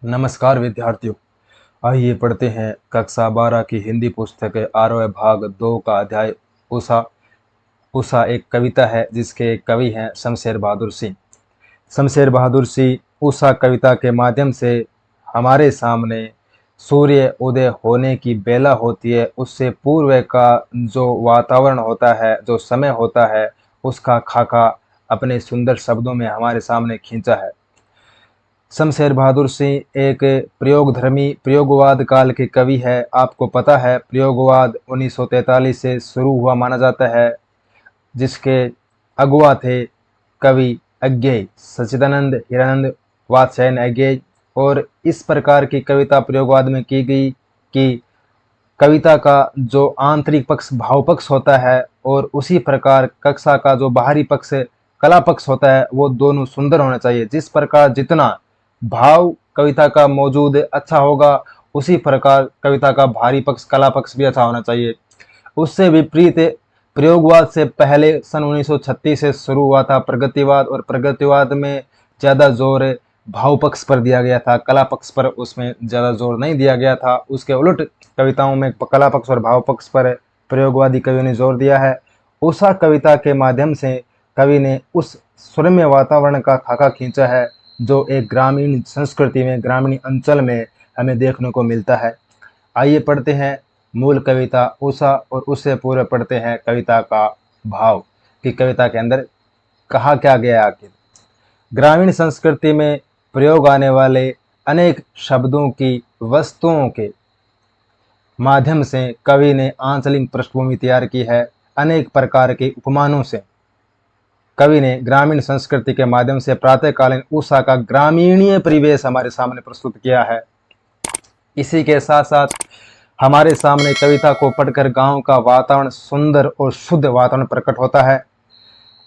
नमस्कार विद्यार्थियों। आइए पढ़ते हैं कक्षा 12 की हिंदी पुस्तक 8वें भाग 2 का अध्याय उषा। उषा एक कविता है जिसके कवि हैं शमशेर बहादुर सिंह। शमशेर बहादुर सिंह उषा कविता के माध्यम से हमारे सामने सूर्य उदय होने की बेला होती है, उससे पूर्व का जो वातावरण होता है, जो समय होता है, उसका खाका अपने सुंदर शब्दों में हमारे सामने खींचा है। शमशेर बहादुर सिंह एक प्रयोगधर्मी प्रयोगवाद काल के कवि है। आपको पता है प्रयोगवाद 1943 से शुरू हुआ माना जाता है, जिसके अगुआ थे कवि अज्ञेय सच्चिदानंद हिरानंद वात्स्यायन अज्ञेय। और इस प्रकार की कविता प्रयोगवाद में की गई कि कविता का जो आंतरिक पक्ष भाव पक्ष होता है और उसी प्रकार कक्षा का जो बाहरी पक्ष कला पक्ष होता है, वो दोनों सुंदर होना चाहिए। जिस प्रकार जितना भाव कविता का मौजूद अच्छा होगा, उसी प्रकार कविता का भारी पक्ष कला पक्ष भी अच्छा होना चाहिए। उससे विपरीत प्रयोगवाद से पहले सन 1936 से शुरू हुआ था प्रगतिवाद, और प्रगतिवाद में ज़्यादा जोर भाव पक्ष पर दिया गया था, कला पक्ष पर उसमें ज़्यादा जोर नहीं दिया गया था। उसके उलट कविताओं में कला पक्ष और भाव पक्ष पर प्रयोगवादी कवियों ने जोर दिया है। उषा कविता के माध्यम से कवि ने उस सुरम्य वातावरण का खाका खींचा है जो एक ग्रामीण संस्कृति में, ग्रामीण अंचल में हमें देखने को मिलता है। आइए पढ़ते हैं मूल कविता उषा, और उससे पूर्व पढ़ते हैं कविता का भाव कि कविता के अंदर कहा क्या गया है। आखिर ग्रामीण संस्कृति में प्रयोग आने वाले अनेक शब्दों की वस्तुओं के माध्यम से कवि ने आंचलिक पृष्ठभूमि तैयार की है। अनेक प्रकार के उपमानों से कवि ने ग्रामीण संस्कृति के माध्यम से प्रातःकालीन उषा का ग्रामीणीय परिवेश हमारे सामने प्रस्तुत किया है। इसी के साथ साथ हमारे सामने कविता को पढ़कर गांव का वातावरण सुंदर और शुद्ध वातावरण प्रकट होता है।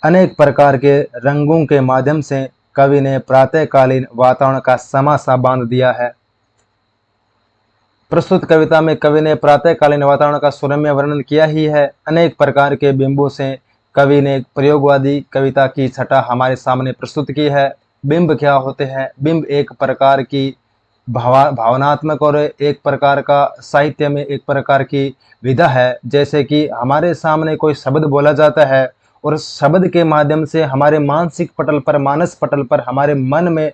अनेक प्रकार के रंगों के माध्यम से कवि ने प्रातःकालीन वातावरण का समासा बांध दिया है। प्रस्तुत कविता में कवि ने प्रातःकालीन वातावरण का सुरम्य वर्णन किया ही है। अनेक प्रकार के बिंबों से कवि ने प्रयोगवादी कविता की छटा हमारे सामने प्रस्तुत की है। बिंब क्या होते हैं? बिंब एक प्रकार की भावनात्मक और एक प्रकार का साहित्य में एक प्रकार की विधा है। जैसे कि हमारे सामने कोई शब्द बोला जाता है और शब्द के माध्यम से हमारे मानसिक पटल पर, मानस पटल पर, हमारे मन में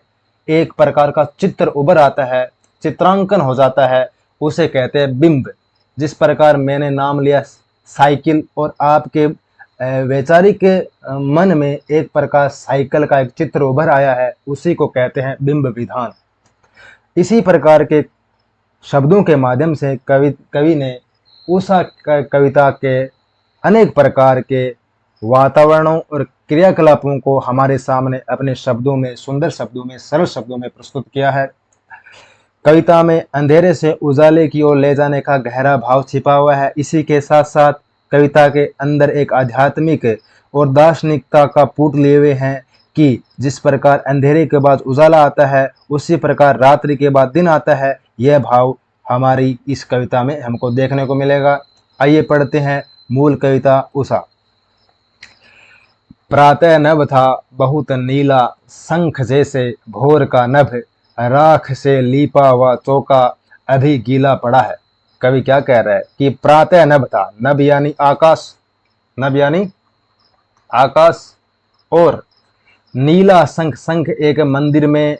एक प्रकार का चित्र उभर आता है, चित्रांकन हो जाता है, उसे कहते हैं बिंब। जिस प्रकार मैंने नाम लिया साइकिल और आपके वैचारिक मन में एक प्रकार साइकिल का एक चित्र उभर आया है, उसी को कहते हैं बिंब विधान। इसी प्रकार के शब्दों के माध्यम से कवि ने उषा कविता के अनेक प्रकार के वातावरणों और क्रियाकलापों को हमारे सामने अपने शब्दों में, सुंदर शब्दों में, सरल शब्दों में प्रस्तुत किया है। कविता में अंधेरे से उजाले की ओर ले जाने का गहरा भाव छिपा हुआ है। इसी के साथ साथ कविता के अंदर एक आध्यात्मिक और दार्शनिकता का पुट लिए हुए हैं कि जिस प्रकार अंधेरे के बाद उजाला आता है, उसी प्रकार रात्रि के बाद दिन आता है। यह भाव हमारी इस कविता में हमको देखने को मिलेगा। आइए पढ़ते हैं मूल कविता उषा। प्रातः नभ था बहुत नीला, शंख जैसे भोर का नभ, राख से लीपा हुआ चौका अभी गीला पड़ा है। कवि क्या कह रहा है कि प्रातः नभ था, नभ यानी आकाश, नभ यानी आकाश, और नीला शंख, शंख एक मंदिर में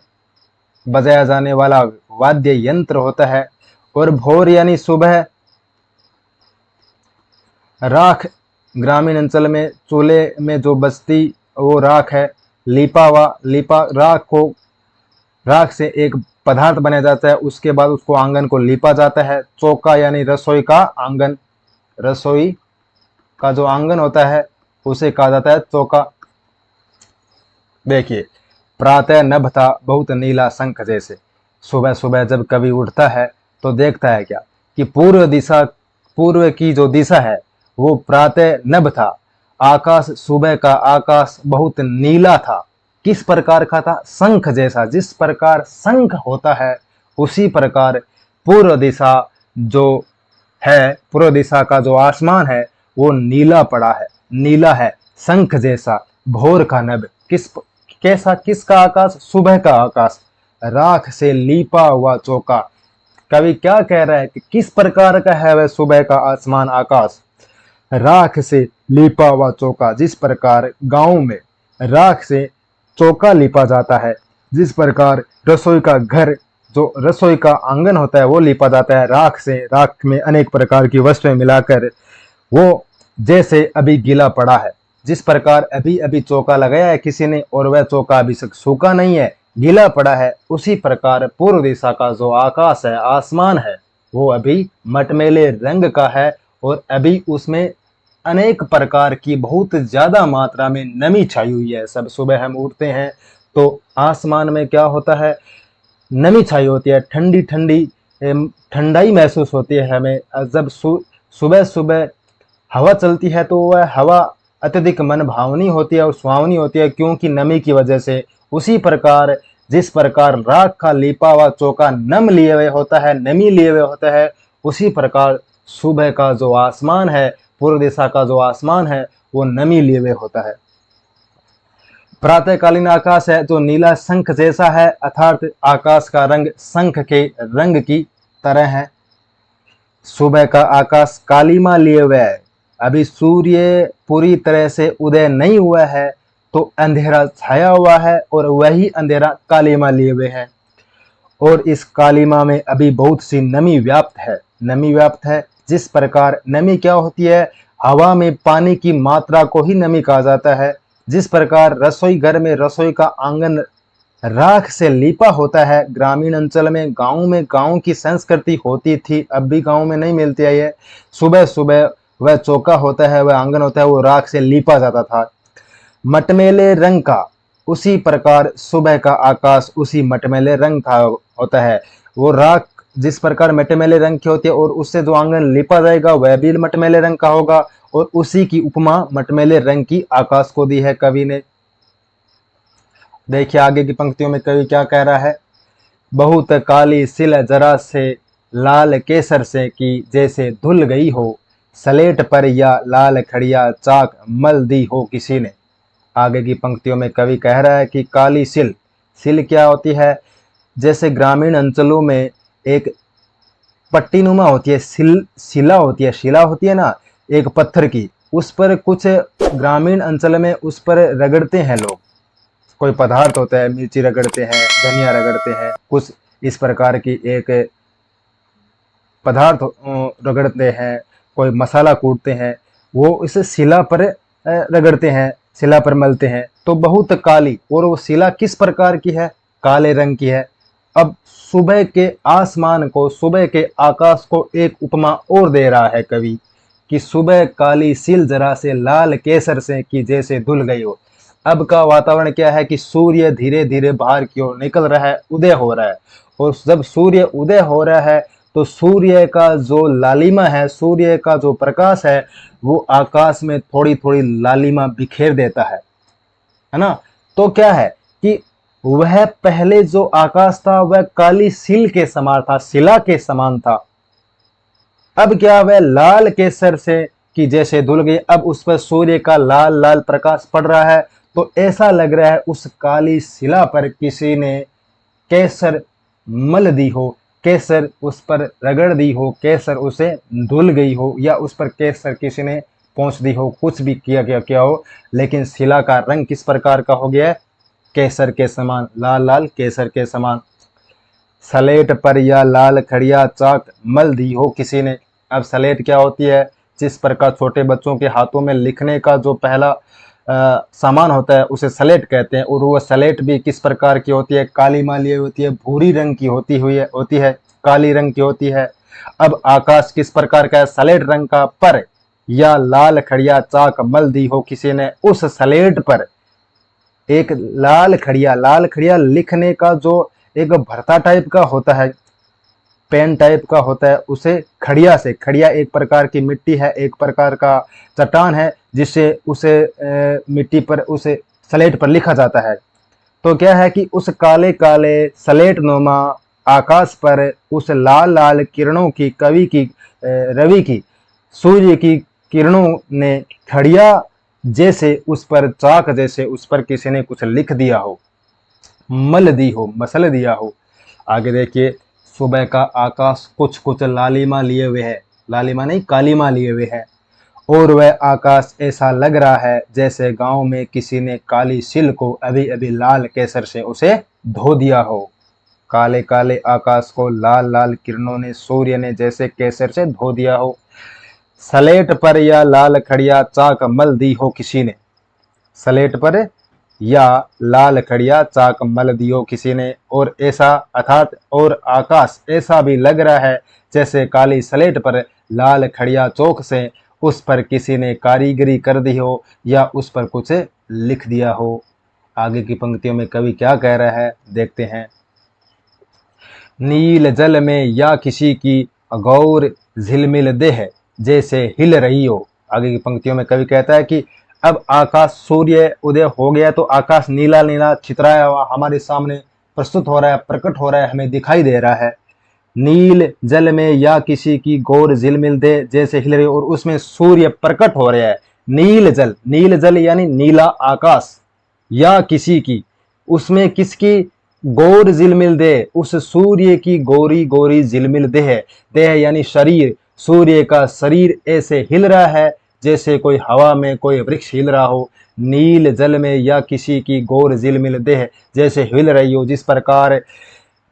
बजाया जाने वाला वाद्य यंत्र होता है, और भोर यानी सुबह, राख ग्रामीण अंचल में चूल्हे में जो बचती वो राख है, लीपा हुआ, लीपा राख से एक पदार्थ बनाया जाता है, उसके बाद उसको आंगन को लीपा जाता है। चौका यानी रसोई का आंगन, रसोई का जो आंगन होता है उसे कहा जाता है चौका। देखिए, प्रातः नभ था बहुत नीला शंख जैसे। सुबह सुबह जब कवि उठता है तो देखता है क्या कि पूर्व की जो दिशा है वो प्रातः नभ था। आकाश, सुबह का आकाश बहुत नीला था। किस प्रकार का था? शंख जैसा। जिस प्रकार शंख होता है उसी प्रकार पूर्व दिशा जो है, पूर्व दिशा का जो आसमान है वो नीला पड़ा है, नीला है, शंख जैसा। भोर का नभ, किसका आकाश? सुबह का आकाश। राख से लीपा हुआ चौका। कवि क्या कह रहा है कि किस प्रकार का है वह सुबह का आसमान आकाश। राख से लीपा हुआ चौका, जिस प्रकार गांव में राख से चौका लीपा जाता है, जिस प्रकार रसोई का घर, जो रसोई का आंगन होता है वो लीपा जाता है राख से। राख में अनेक प्रकार की वस्तुएं मिलाकर वो जैसे अभी गीला पड़ा है, जिस प्रकार अभी अभी चौका लगाया है किसी ने और वह चौका अभी तक सूखा नहीं है, गीला पड़ा है, उसी प्रकार पूर्व दिशा का जो आकाश है, आसमान है, वो अभी मटमैले रंग का है और अभी उसमें अनेक प्रकार की बहुत ज्यादा मात्रा में नमी छाई हुई है। सब सुबह हम उठते हैं तो आसमान में क्या होता है, नमी छाई होती है, ठंडी ठंडी ठंडाई महसूस होती है हमें। जब सुबह सुबह हवा चलती है तो वह हवा अत्यधिक मन भावनी होती है और सुहावनी होती है, क्योंकि नमी की वजह से। उसी प्रकार जिस प्रकार राख का लीपा हुआ चौका नम लिए हुए होता है, नमी लिए हुए होता है, उसी प्रकार सुबह का जो आसमान है, पूर्व दिशा का जो आसमान है, वो नमी लिए हुए होता है। प्रातःकालीन आकाश है जो नीला शंख जैसा है, अर्थात आकाश का रंग शंख के रंग की तरह है। सुबह का आकाश कालीमा लिए हुए है, अभी सूर्य पूरी तरह से उदय नहीं हुआ है, तो अंधेरा छाया हुआ है और वही अंधेरा कालीमा लिए हुए है। और इस कालीमा में अभी बहुत सी नमी व्याप्त है। नमी व्याप्त है, जिस प्रकार नमी क्या होती है, हवा में पानी की मात्रा को ही नमी कहा जाता है। जिस प्रकार रसोई घर में रसोई का आंगन राख से लीपा होता है, ग्रामीण अंचल में गांव की संस्कृति होती थी, अब भी गांव में नहीं मिलती है ये। सुबह सुबह वह चौका होता है, वह आंगन होता है, वो राख से लीपा जाता था मटमैले रंग का। उसी प्रकार सुबह का आकाश उसी मटमैले रंग का होता है। वो राख जिस प्रकार मटमैले रंग की होती है और उससे जो आंगन लिपा जाएगा वह भी मटमैले रंग का होगा, और उसी की उपमा मटमैले रंग की आकाश को दी है कवि ने। देखिए आगे की पंक्तियों में कवि क्या कह रहा है। बहुत काली सिल जरा से लाल केसर से की जैसे धुल गई हो, सलेट पर या लाल खड़िया चाक मल दी हो किसी ने। आगे की पंक्तियों में कवि कह रहा है कि काली सिल, सिल क्या होती है, जैसे ग्रामीण अंचलों में एक पट्टीनुमा होती है, शिला होती है, शिला होती है ना एक पत्थर की, उस पर कुछ ग्रामीण अंचल में उस पर रगड़ते हैं लोग। कोई पदार्थ होता है, मिर्ची रगड़ते हैं, धनिया रगड़ते हैं, कुछ इस प्रकार की एक पदार्थ रगड़ते हैं, कोई मसाला कूटते हैं, वो इसे शिला पर रगड़ते हैं, शिला पर मलते हैं। तो बहुत काली, और वो शिला किस प्रकार की है, काले रंग की है। अब सुबह के आसमान को, सुबह के आकाश को एक उपमा और दे रहा है कवि कि सुबह काली सिल जरा से लाल केसर से कि जैसे धुल गई हो। अब का वातावरण क्या है कि सूर्य धीरे धीरे बाहर की ओर निकल रहा है, उदय हो रहा है, और जब सूर्य उदय हो रहा है तो सूर्य का जो लालिमा है, सूर्य का जो प्रकाश है, वो आकाश में थोड़ी थोड़ी लालिमा बिखेर देता है ना। तो क्या है कि वह पहले जो आकाश था वह काली सिल के समान था, शिला के समान था। अब क्या वह लाल केसर से कि जैसे धुल गई, अब उस पर सूर्य का लाल लाल प्रकाश पड़ रहा है, तो ऐसा लग रहा है उस काली शिला पर किसी ने केसर मल दी हो, केसर उस पर रगड़ दी हो, केसर उसे धुल गई हो, या उस पर केसर किसी ने पहुंच दी हो, कुछ भी किया हो, लेकिन शिला का रंग किस प्रकार का हो गया है, केसर के समान, लाल लाल केसर के समान। सलेट पर या लाल खड़िया चाक मल दी हो किसी ने। अब सलेट क्या होती है, जिस प्रकार छोटे बच्चों के हाथों में लिखने का जो पहला सामान होता है उसे सलेट कहते हैं, और वह सलेट भी किस प्रकार की होती है, काली माली होती है, भूरी रंग की होती है, काली रंग की होती है। अब आकाश किस प्रकार का है, सलेट रंग का, पर या लाल खड़िया चाक मल दी हो किसी ने, उस सलेट पर एक लाल खड़िया लिखने का जो एक भरता टाइप का होता है, पेन टाइप का होता है, उसे खड़िया से, खड़िया एक प्रकार की मिट्टी है, एक प्रकार का चट्टान है, जिससे उसे मिट्टी पर, उसे स्लेट पर लिखा जाता है। तो क्या है कि उस काले काले स्लेट नुमा आकाश पर उस लाल लाल किरणों की, कवि की, रवि की, सूर्य की किरणों ने खड़िया जैसे उस पर, चाक जैसे उस पर किसी ने कुछ लिख दिया हो। मल दी हो, मसल दिया हो। आगे देखिए, सुबह का आकाश कुछ कुछ लालिमा लिए हुए है, लालिमा नहीं कालीमा लिए हुए है, और वह आकाश ऐसा लग रहा है जैसे गांव में किसी ने काली सिल को अभी अभी लाल केसर से उसे धो दिया हो। काले काले आकाश को लाल लाल किरणों ने, सूर्य ने जैसे केसर से धो दिया हो। सलेट पर या लाल खड़िया चाक मल दी हो किसी ने, सलेट पर या लाल खड़िया चाक मल दी हो किसी ने, और ऐसा अर्थात और आकाश ऐसा भी लग रहा है जैसे काली सलेट पर लाल खड़िया चौक से उस पर किसी ने कारीगरी कर दी हो या उस पर कुछ लिख दिया हो। आगे की पंक्तियों में कवि क्या कह रहा है देखते हैं। नील जल में या किसी की गौर झिलमिल देह जैसे हिल रही हो। आगे की पंक्तियों में कवि कहता है कि अब आकाश, सूर्य उदय हो गया तो आकाश नीला नीला छितराया हुआ हमारे सामने प्रस्तुत हो रहा है, प्रकट हो रहा है, हमें दिखाई दे रहा है। नील जल में या किसी की गौर झिलमिल दे जैसे हिल रही, और उसमें सूर्य प्रकट हो रहा है। नील जल, नील जल यानी नीला आकाश, या किसी की, उसमें किसकी, गौर झिलमिल दे, उस सूर्य की गोरी गोरी झिलमिल देह, देह यानी शरीर, सूर्य का शरीर ऐसे हिल रहा है जैसे कोई हवा में कोई वृक्ष हिल रहा हो। नील जल में या किसी की गौर झिलमिल देह जैसे हिल रही हो। जिस प्रकार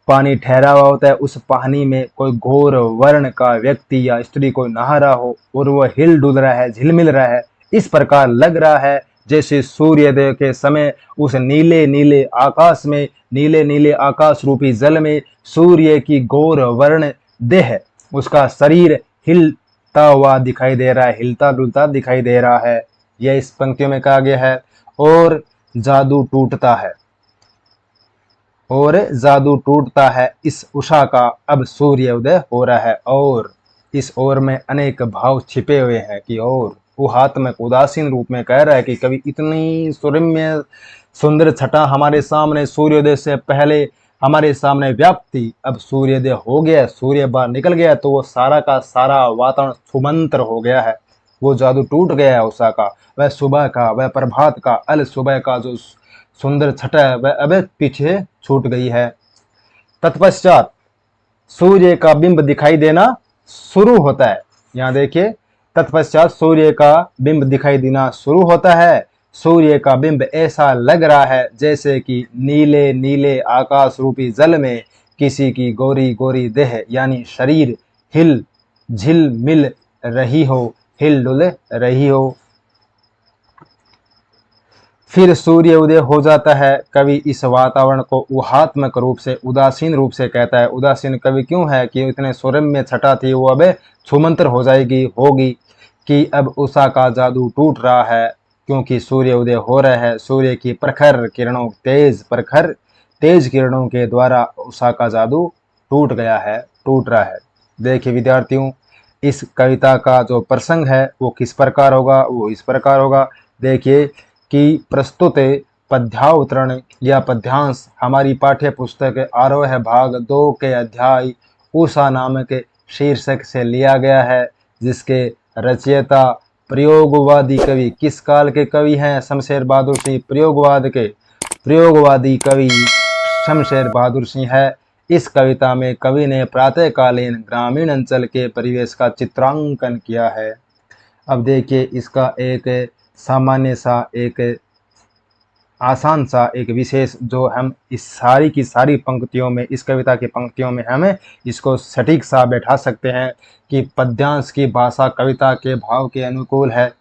पानी ठहरा हुआ होता है, उस पानी में कोई घोर वर्ण का व्यक्ति या स्त्री कोई नहा रहा हो और वह हिल डुल रहा है, झिलमिल रहा है, इस प्रकार लग रहा है जैसे सूर्योदय के समय उस नीले नीले आकाश में, नीले नीले आकाश रूपी जल में सूर्य की गौर वर्ण देह, उसका शरीर हिलता हुआ दिखाई दे रहा है, हिलता डुलता दिखाई दे रहा है। यह इस पंक्तियों में कहा गया है। और जादू टूटता है, और जादू टूटता है इस उषा का, अब सूर्योदय हो रहा है। और इस ओर में अनेक भाव छिपे हुए हैं कि और वो हाथ में उदासीन रूप में कह रहा है कि कभी इतनी सुरम्य सुंदर छटा हमारे सामने सूर्योदय से पहले हमारे सामने व्याप्त थी, अब सूर्योदय हो गया, सूर्य बाहर निकल गया तो वो सारा का सारा वातावरण सुमंत्र हो गया है, वो जादू टूट गया है उषा का। वह सुबह का, वह प्रभात का, अल सुबह का जो सुंदर छटा है वह अब पीछे छूट गई है। तत्पश्चात सूर्य का बिंब दिखाई देना शुरू होता है। यहाँ देखिए, तत्पश्चात सूर्य का बिंब दिखाई देना शुरू होता है। सूर्य का बिंब ऐसा लग रहा है जैसे कि नीले नीले आकाश रूपी जल में किसी की गोरी गोरी देह यानी शरीर हिल झिल मिल रही हो, हिल डुल रही हो। फिर सूर्य उदय हो जाता है। कवि इस वातावरण को ऊहात्मक रूप से, उदासीन रूप से कहता है। उदासीन कवि क्यों है कि इतने सुरम्य छटा थी वो अब छुमंतर हो जाएगी, होगी, कि अब उषा का जादू टूट रहा है क्योंकि सूर्य उदय हो रहा है। सूर्य की प्रखर किरणों, तेज किरणों के द्वारा उषा का जादू टूट गया है, टूट रहा है। देखिए विद्यार्थियों, इस कविता का जो प्रसंग है वो किस प्रकार होगा, वो इस प्रकार होगा। देखिए कि प्रस्तुत पद्यावतरण या पद्यांश हमारी पाठ्य पुस्तक आरोह भाग 2 के अध्याय उषा नामक शीर्षक से लिया गया है, जिसके रचयिता प्रयोगवादी कवि, किस काल के कवि हैं, शमशेर बहादुर सिंह। प्रयोगवादी कवि शमशेर बहादुर सिंह है। इस कविता में कवि ने प्रातःकालीन ग्रामीण अंचल के परिवेश का चित्रांकन किया है। अब देखिए इसका एक सामान्य सा, एक आसान सा, एक विशेष जो हम इस सारी की सारी पंक्तियों में, इस कविता की पंक्तियों में हमें इसको सटीक सा बैठा सकते हैं कि पद्यांश की भाषा कविता के भाव के अनुकूल है।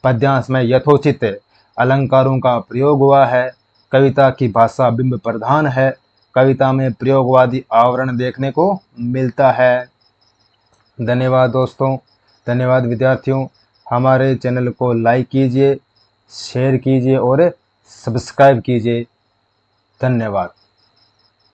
पद्यांश में यथोचित अलंकारों का प्रयोग हुआ है। कविता की भाषा बिंब प्रधान है। कविता में प्रयोगवादी आवरण देखने को मिलता है। धन्यवाद दोस्तों, धन्यवाद विद्यार्थियों। हमारे चैनल को लाइक कीजिए, शेयर कीजिए और सब्सक्राइब कीजिए। धन्यवाद।